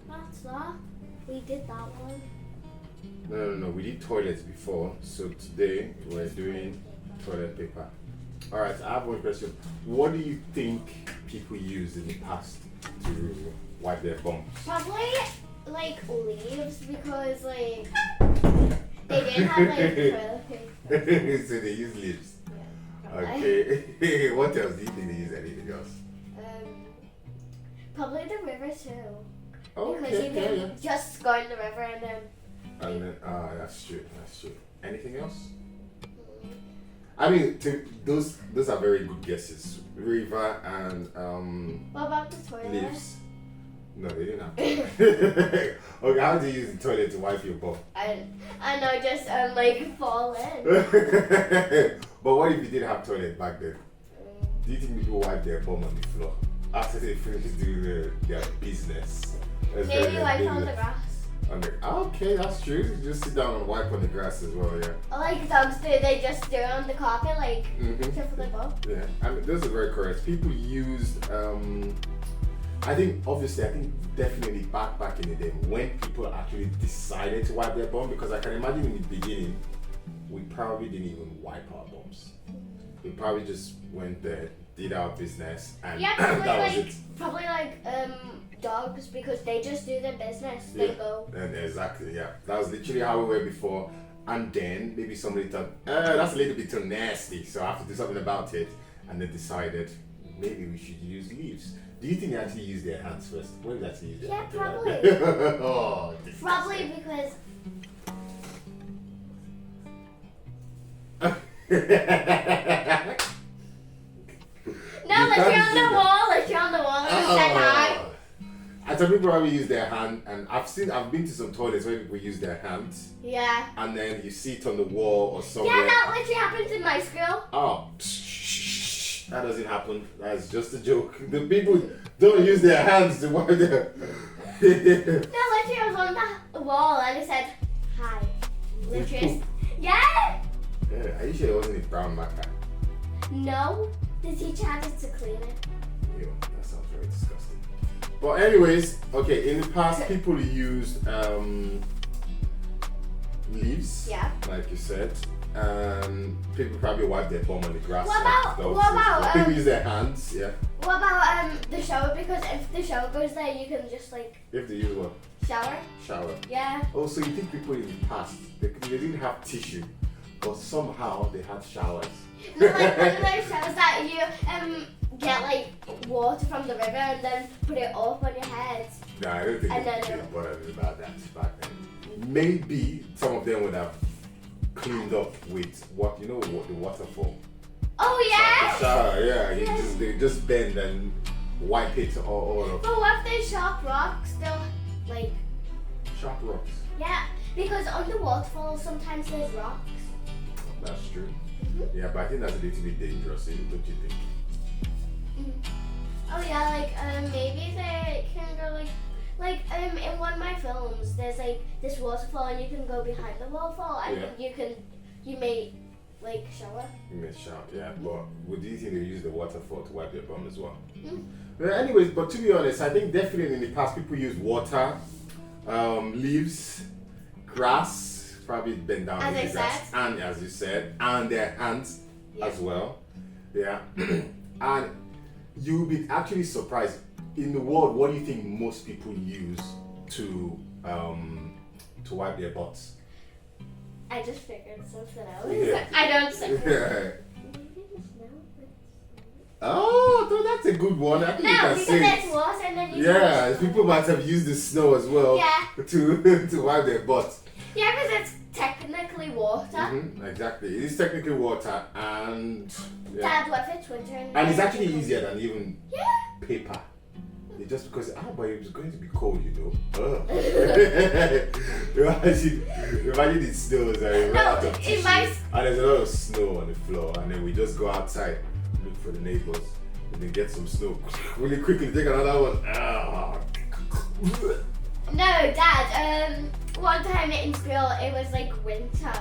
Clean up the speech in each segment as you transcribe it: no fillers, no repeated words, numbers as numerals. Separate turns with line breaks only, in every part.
That's that. We did that one.
No. We did toilets before, so today we're doing toilet paper. All right. I have one question. What do you think people used in the past to wipe their bums?
Probably like leaves because like they didn't have like toilet paper.
So they use leaves.
Yeah, probably.
Okay. What else do you think they use? Anything else?
Probably the river too.
Okay.
Because you can just go in the river and then.
And then, that's true. Anything else? I mean, those are very good guesses. River and
What about the toilet?
leaves. No, they didn't have toilet. Okay, how do you use the toilet to wipe your bum?
I know, just like fall in.
But what if you didn't have toilet back then? Do you think people wipe their bum on the floor after they finish doing their business?
Maybe wipe on the grass.
Okay, that's true. You just sit down and wipe on the grass as well, yeah.
Or like dogs do, they just do it on the carpet, like except for the bum.
Yeah, I mean, those are very correct. People used, I think definitely back in the day when people actually decided to wipe their bum, because I can imagine in the beginning, we probably didn't even wipe our bums. We probably just went there, did our business, and
Yeah,
that was it.
probably like dogs, because they just do their business. They go.
And exactly, yeah. That was literally how we were before. And then maybe somebody thought, that's a little bit too nasty, so I have to do something about it. And they decided maybe we should use leaves. Do you think they actually use their hands first? What did they actually use their hands?
Probably.
Oh,
Probably because. No, let's you're on the wall. Let's you're on the wall and said hi.
And some people probably use their hand, and I've been to some toilets where people use their hands,
Yeah.
and then you see it on the wall or somewhere.
Yeah, that literally happens in my school.
Oh, that doesn't happen. That's just a joke. The people don't use their hands to wipe their.
No, literally I was on the wall and it said hi. Literally. Yeah.
Yeah, are you sure it wasn't a brown marker?
No, the teacher had us to clean it.
Ew, that sounds very disgusting. But anyways, okay, in the past people used leaves,
Yeah.
like you said, and people probably wipe their bum on the grass.
What
like
about-
dogs
what
and
about,
stuff. People use their hands, yeah.
What about the shower? Because if the shower goes there, you can just like
If they use what?
shower.
Shower.
Yeah.
Oh, so you think people in the past, they didn't have tissue, but somehow they had showers.
No, like one of those showers that you get like water from the river and then put it up on your head.
No, I don't think
And
they
then-
bothered about that back then. Maybe some of them would have cleaned up with what the waterfall.
Oh
The
yeah.
shower, yeah.
Yes.
They just bend and wipe it all of
But what if there's sharp rocks still? Like
sharp rocks.
yeah, because on the waterfall sometimes there's rocks.
That's true.
Mhm.
Yeah, but I think that's a little bit dangerous, don't you think?
Oh yeah, like maybe they can go like in one of my films there's like this waterfall and you can go behind the waterfall and you may like shower.
You may shout, yeah. But do you think they use the waterfall to wipe their bum as well?
Mm.
Well, anyways, but to be honest, I think definitely in the past people use water, leaves, grass, probably bend down
As
in
I
the grass,
said.
and as you said, and their hands
Yeah.
as well. Yeah. And you'll be actually surprised. In the world, what do you think most people use to wipe their butts?
I just figured something else.
Yeah.
I don't say.
Oh, so that's a good one. I think you
No,
can
because
say
there's
it.
water and then you
Yeah,
can
people might have used the snow as well
Yeah.
to wipe their butts.
Yeah, because it's technically water.
Exactly. It is technically water, and
Dad, what if it's winter
and it's actually easier than even
Yeah.
paper. It's just because but it was going to be cold, you know. Ugh. imagine it snows and you run out of
it
tissue,
might.
and there's a lot of snow on the floor, and then we just go outside, look for the neighbors, and then get some snow really quickly. Take another one.
No, Dad. One time in school it was like winter,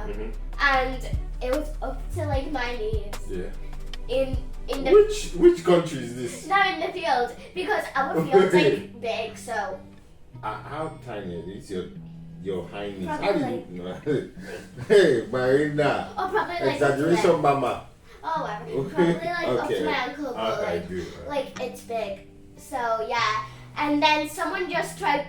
and it was up to like my knees
Yeah.
in the
Which country is this?
no in the field because our field's like big, so
how tiny is your hind knees?
Probably
How do
like-
you know? Hey, Marina.
Or probably like
Exaggeration, mama.
Oh, whatever. Probably like up to
Okay.
my ankle, but
Okay,
like,
good.
like it's big. So yeah, and then someone tried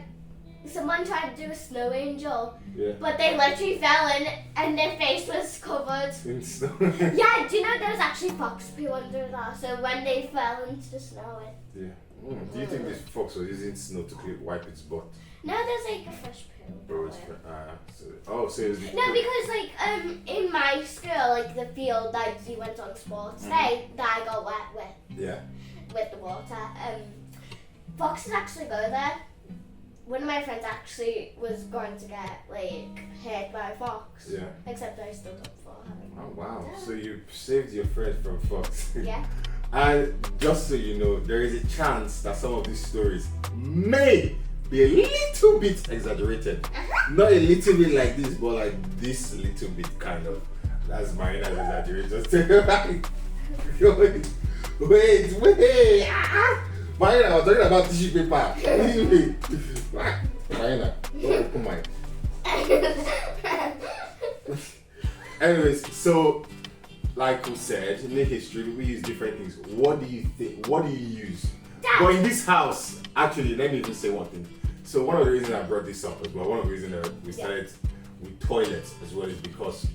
to do a snow angel,
Yeah.
but they literally fell in and their face was covered.
In snow.
Yeah, do you know there was actually fox poo under that? So when they fell into the snow,
Yeah. Do you think this fox was using snow to wipe its butt?
no, there's like a fresh poo.
Or was so it was the
No, because like in my school, like the field that you went on sports day, that I got wet
Yeah.
with the water. Foxes actually go there. One of my friends actually was going to get like hit by a fox.
Yeah.
Except I still don't fall having.
Oh wow.
Yeah.
So you saved your friend from fox.
Yeah.
And just so you know, there is a chance that some of these stories may be a little bit exaggerated. Not a little bit like this, but like this little bit kind of. That's Marina's exaggeration. Wait. Marina, I was talking about tissue paper. Marina, don't open mine. Anyways, so like we said, in the history we use different things. What do you think? What do you use?
Dad.
But in this house, actually, let me even say one thing. So one of the reasons I brought this up as well, one of the reasons that we started with toilets as well is because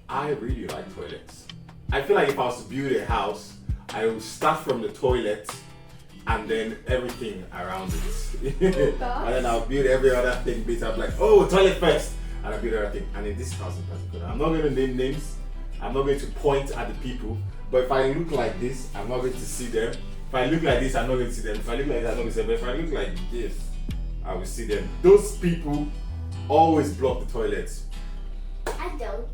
I really like toilets. I feel like if I was to build a house, I would start from the toilet and then everything around it. And then I'll build every other thing bit. I'm like, oh, toilet first. And I'll build everything. And in this house in particular, I'm not going to name names. I'm not going to point at the people. But if I look like this, I'm not going to see them. If I look like this, I'm not going to see them. If I look like that, I'm not going to see them. But if I look like this, I will see them. Those people always block the toilets.
I don't.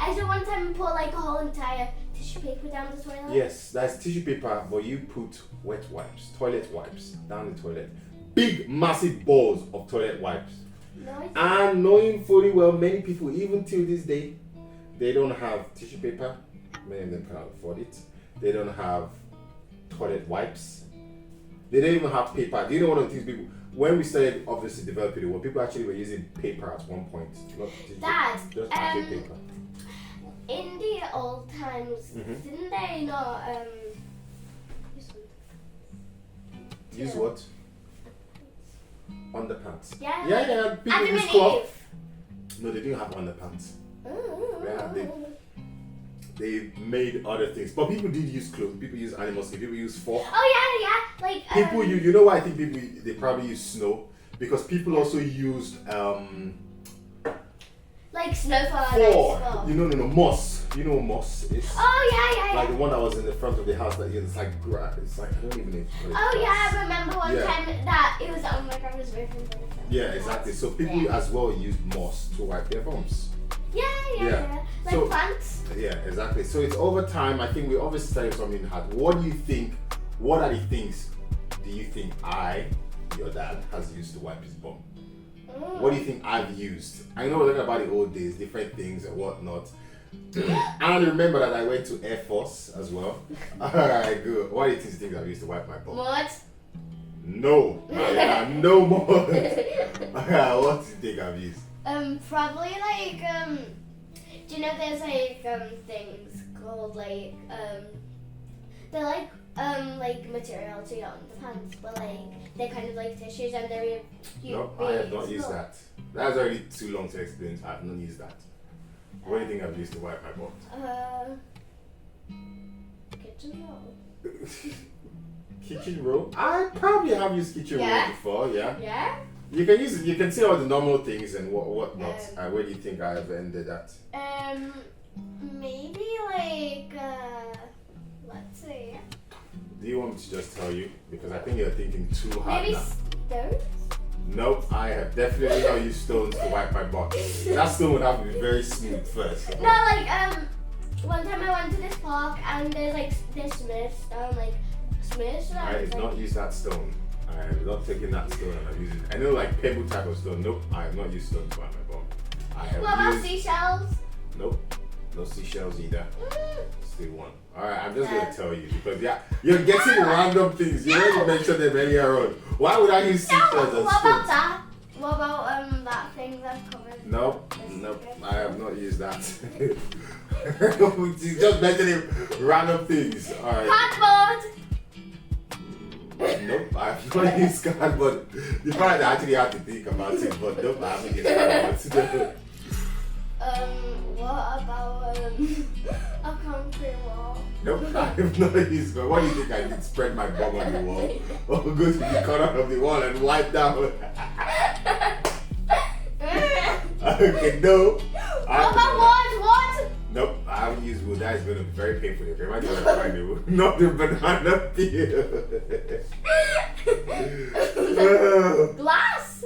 I saw one time put like a whole entire tissue paper down the toilet.
Yes, that's tissue paper, but you put wet wipes, toilet wipes down the toilet. Big, massive balls of toilet wipes.
No, I didn't.
And knowing fully well, many people, even till this day, they don't have tissue paper. Many of them cannot afford it. They don't have toilet wipes. They don't even have paper. Do you know one of the things people, when we started obviously developing the world, people actually were using paper at one point. Not tissue,
Dad,
just actual paper.
in the old times,
Mhm.
didn't they not
Use what? Underpants.
Yeah.
Yeah, people
Adam
use
and
cloth.
Eve.
No, they didn't have underpants.
Mm.
Yeah, they made other things. But people did use clothes. People use animal skin. People use fork.
Oh yeah, like
People, you know why I think people, they probably use snow? Because people also used
like snowfall and ice
for,
fall.
no, moss. You know what moss is?
Oh yeah.
Like the one that was in the front of the house that it's like grass. It's like, I don't even know. What it's
Oh
called.
yeah, I remember one
Yeah.
time that it was on my grandma's roof.
Yeah, exactly. So people
Yeah.
as well use moss to wipe their bums.
Yeah. Like
So-
plants.
Yeah, exactly. So it's over time. I think we obviously started something hard. What do you think? What are the things do you think your dad, has used to wipe his bum? What do you think I've used? I know we're talking about the old days, different things and whatnot. And remember that I went to Air Force as well. Alright, good. What do you think I've used to wipe my bum?
Mud.
No. No more. What do you think I've used?
Probably like do you know there's like things called like they're like material to your underpants, but like they're kind of like tissues and they're
No, I have not used that. That's already too long to explain. I have not used that. What do you think I've used to wipe my bum?
Kitchen roll.
Kitchen roll? I probably have used kitchen
Yeah?
roll before, yeah.
Yeah.
You can use it, you can see all the normal things and what not. Where do you think I have ended at?
Maybe like let's see.
Do you want me to just tell you? Because I think you're thinking too hard
Maybe
now.
stones.
Nope, I have definitely not used stones to wipe my butt. That stone would have to be very smooth first.
No, like one time I went to this park and there's like this Smith stone, like Smith stone.
I have not used that stone. I have not taken that stone and I've used it. I know like pebble type of stone. Nope, I have not used stone to wipe my bum. I have
What about
used.
seashells?
Nope, no seashells either. still won. Alright, I'm just gonna tell you because you're getting random things. You already mentioned them earlier on. Why would I use scissors
No,
and
what about
spoons?
that? What about that thing that covers?
Nope, I have not used that. She's just mentioning random things. Alright.
Cardboard.
Nope, I have not used cardboard. The fact I actually have to think about it, but nope, I haven't used cardboard.
What about a concrete wall?
Nope, I have not used cardboard. What do you think I did? Spread my bum on the wall? Or go to the corner of the wall and wipe down? Okay, no.
What about wood? What?
Nope, I haven't used wood. That is going to be very painful. If you imagine when I find the wood. Not the banana peel.
Glass?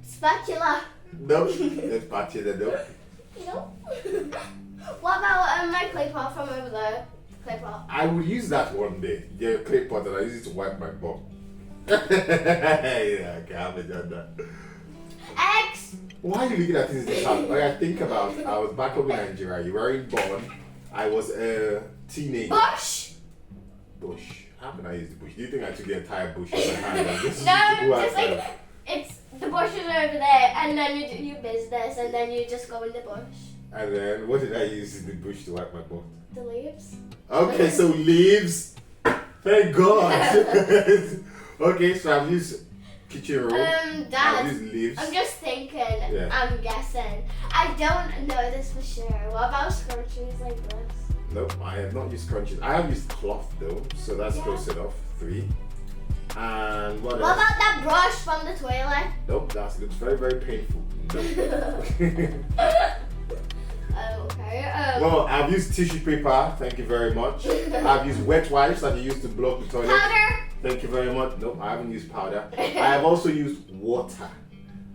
Spatula?
Nope, that's spatula, nope.
No. What about my clay pot from over there? Clay pot.
I will use that one day. Yeah, clay pot, and I use it to wipe my bum. Yeah, okay, I haven't done that.
Eggs.
Why are you looking at things this house? Like I think about, I was back home in Nigeria. You were in Bonn. I was a teenager.
Bush.
Bush. How can I use the bush? Do you think I took the entire bush in my hand? And this is
No,
who I
just
am?
like it's the bush is over there, and then you do your business, and then you just go in the bush.
And then what did I use in the bush to wipe my butt?
The leaves.
Okay, so leaves. Thank God. Okay, so I've used kitchen roll. I've
Dad.
used leaves.
I'm just thinking.
Yeah.
I'm guessing. I don't know this for sure. What about scrunchies like this?
Nope, I have not used crunches. I have used cloth though, so that's
Yeah.
close enough. 3. And what
What
else?
about that brush from the toilet?
Nope, that looks very, very painful. Nope.
Okay.
Well, I've used tissue paper, thank you very much. I've used wet wipes that you use to block the toilet.
Powder.
Thank you very much. Nope, I haven't used powder. I have also used water.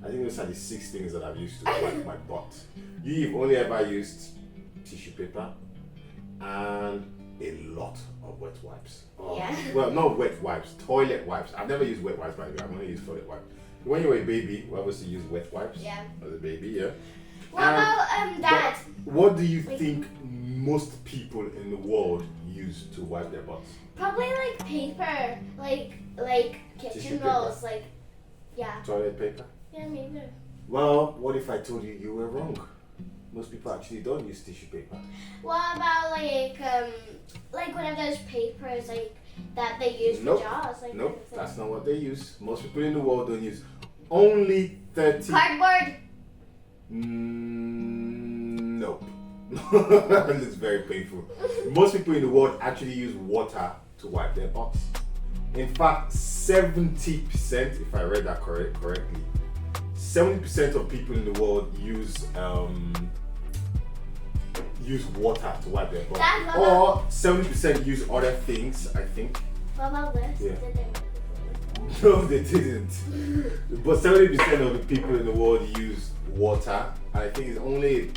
I think those are the 6 things that I've used to wipe my butt. You've only ever used tissue paper and a lot of wet wipes.
Yeah.
Well, not wet wipes, toilet wipes. I've never used wet wipes by the way. I've only used toilet wipes. When you were a baby, we obviously used wet wipes.
Yeah.
As a baby, yeah.
What about Dad?
What do you think most people in the world use to wipe their butts?
Probably like paper, like
Tissue
kitchen
paper.
rolls, like yeah.
Toilet paper?
Yeah, maybe.
Well, what if I told you you were wrong? Most people actually don't use tissue paper.
What about like one of those papers like that they use
Nope.
for jars, like
Nope,
things
that's not what they use. Most people in the world don't use. Only 30.
cardboard.
Nope. That looks very painful. Most people in the world actually use water to wipe their butts. In fact, 70%, if I read that correctly, 70% of people in the world use water to wipe their butts.
Dad, what
Or 70% use other things, I think.
What about this?
Yeah.
Did they make it?
No, they didn't. But 70% of the people in the world use water, and I think it's only,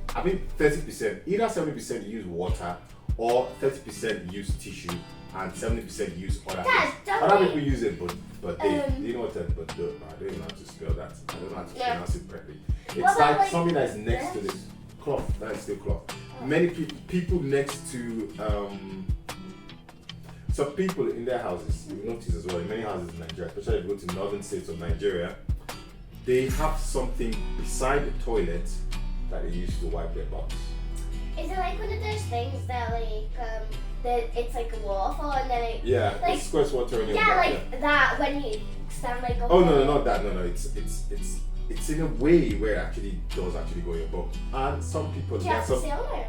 30%. Either 70% use water, or 30% use tissue, and 70% use other
Dad,
things.
don't
Other
we-
people use it, but they,
Um,
you know what? But I don't know how to spell that. I don't know how to
Yeah.
pronounce it correctly. It's
What about,
like something that's next to
this?
this cloth. That is still cloth.
Oh.
Many people next to some people in their houses, you notice as well, in many houses in Nigeria, especially if you go to northern states of Nigeria, they have something beside the toilet that they use to wipe their butts.
Is it like one of those things that that it's like a waterfall and then it
Yeah,
Like-
it squirts water in your
yeah,
butt.
like that when you stand like up
Oh no,
there.
not that. No, it's in a way where it actually does actually go in your butt. And some people,
Do you
there are
have to
some,
sit on it?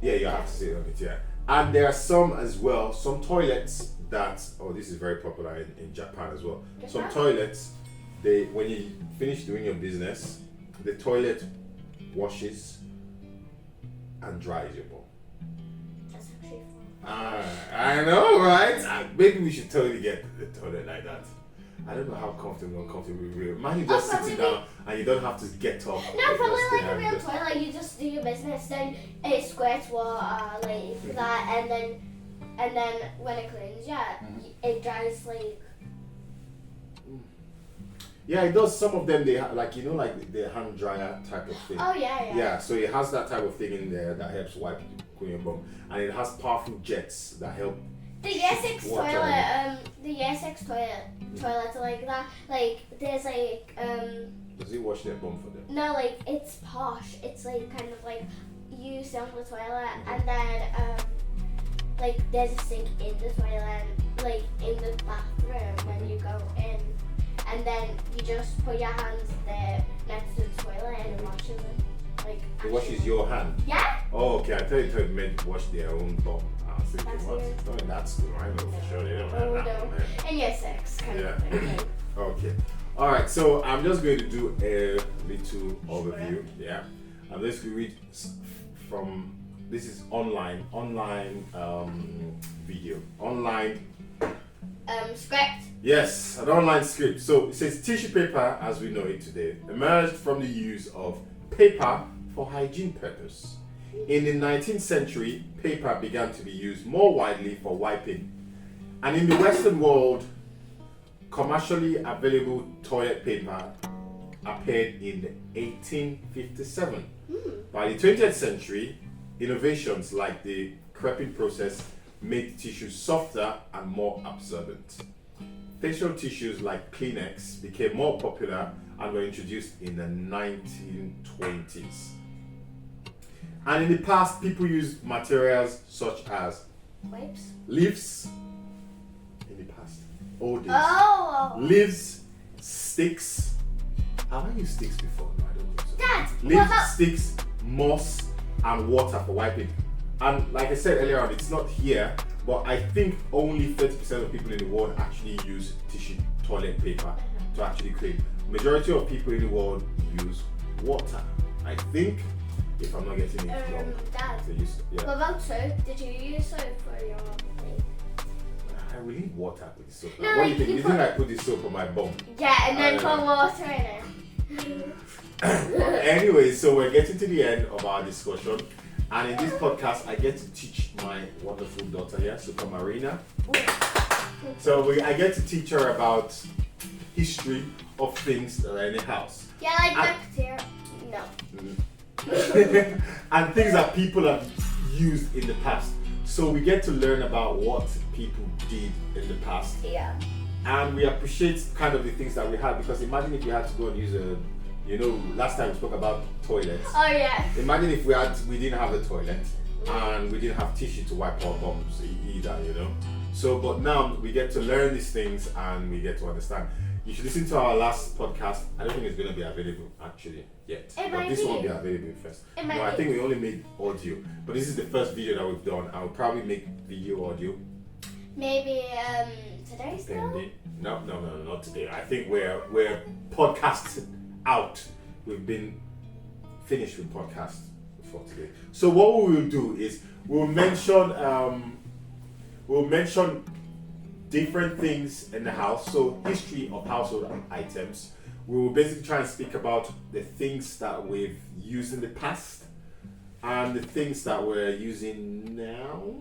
yeah, you have to sit on it, yeah. And there are some as well, some toilets that, this is very popular in Japan as well. Some
Japan?
toilets, when you finish doing your business, the toilet washes and dries your butt.
That's actually fun.
I know, right? Maybe we should totally get the toilet like that. I don't know how comfortable or uncomfortable we will. Imagine just
probably
sitting down and you don't have to get up.
No,
You just
probably
stay
like a
and
real
just-
toilet. You just do your business, then it squirts water like that, and then when it cleans,
Mhm.
it dries like.
Yeah, it does. Some of them they have like like the hand dryer type of thing.
Oh yeah.
Yeah, so it has that type of thing in there that helps wipe clean your bum, and it has powerful jets that help.
The year 6
Water.
toilet, the year 6 toilets are like that. Like there's like
Does it wash their bum for them?
no, like it's posh. It's like kind of like you sit on the toilet and then like there's a sink in the toilet, like in the bathroom when you go in, and then you just put your hands there next to the toilet and it washes it. Like
It washes your hand.
yeah.
Oh, okay. I thought it meant wash their own bum. I was thinking,
That's
what?
weird.
Oh, that's cool. I know for sure they don't have
Oh
that
no.
one there.
In year 6 kind
Yeah.
of thing.
Okay. All right. So I'm just going to do a little overview. Yeah. I'm just going to read from. This is online video. Online.
Script.
Yes, an online script. So it says tissue paper, as we know it today, emerged from the use of paper for hygiene purpose. In the 19th century, paper began to be used more widely for wiping. And in the Western world, commercially available toilet paper appeared in 1857. By the 20th century, innovations like the creping process made tissues softer and more absorbent. Facial tissues like Kleenex became more popular and were introduced in the 1920s. And in the past, people used materials such as
Wipes.
leaves. In the past, old days.
Oh.
Leaves, sticks. Have I used sticks before? No, I don't think so.
Dad. What
Leaves,
about
sticks, moss, and water for wiping. And like I said earlier on, it's not here, but I think only 30% of people in the world actually use tissue toilet paper to actually clean. Majority of people in the world use water. I think, if I'm not getting it wrong.
Dad.
They use,
What
yeah.
about soap? Did you use soap for your thing?
I will need water with the soap.
No,
What do you think?
you
You think I put the soap on my bum?
Yeah, and then
I-
put water in it.
Anyway, so we're getting to the end of our discussion. And in this podcast, I get to teach my wonderful daughter here, Super Marina. So I get to teach her about history of things that are in the house.
Yeah, like
I-
bacteria. No.
And things that people have used in the past. So we get to learn about what people did in the past.
Yeah.
And we appreciate kind of the things that we had, because imagine if you had to go and use last time we spoke about toilets.
Oh yeah.
Imagine if we didn't have a toilet and we didn't have tissue to wipe our bums either, So, but now we get to learn these things and we get to understand. You should listen to our last podcast. I don't think it's going to be available actually yet.
It
But
might
this
be.
won't be available first.
It
No,
might
I
be.
think we only made audio. But this is the first video that we've done. I'll probably make video audio.
Maybe today still.
Pending. No, not today. I think we're podcast out. We've been finished with podcast for today. So what we will do is we'll mention different things in the house. So history of household items. We will basically try and speak about the things that we've used in the past and the things that we're using now.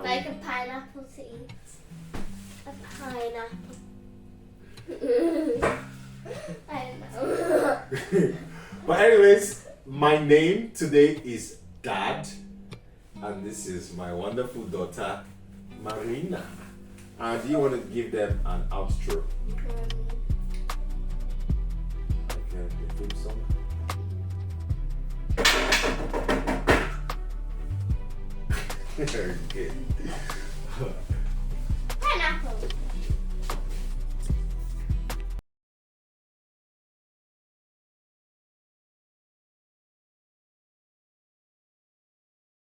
Like a pineapple to eat. A pineapple. I don't know.
But anyways, my name today is Dad, and this is my wonderful daughter, Marina. Do you want to give them an outro? Like a theme song? Okay.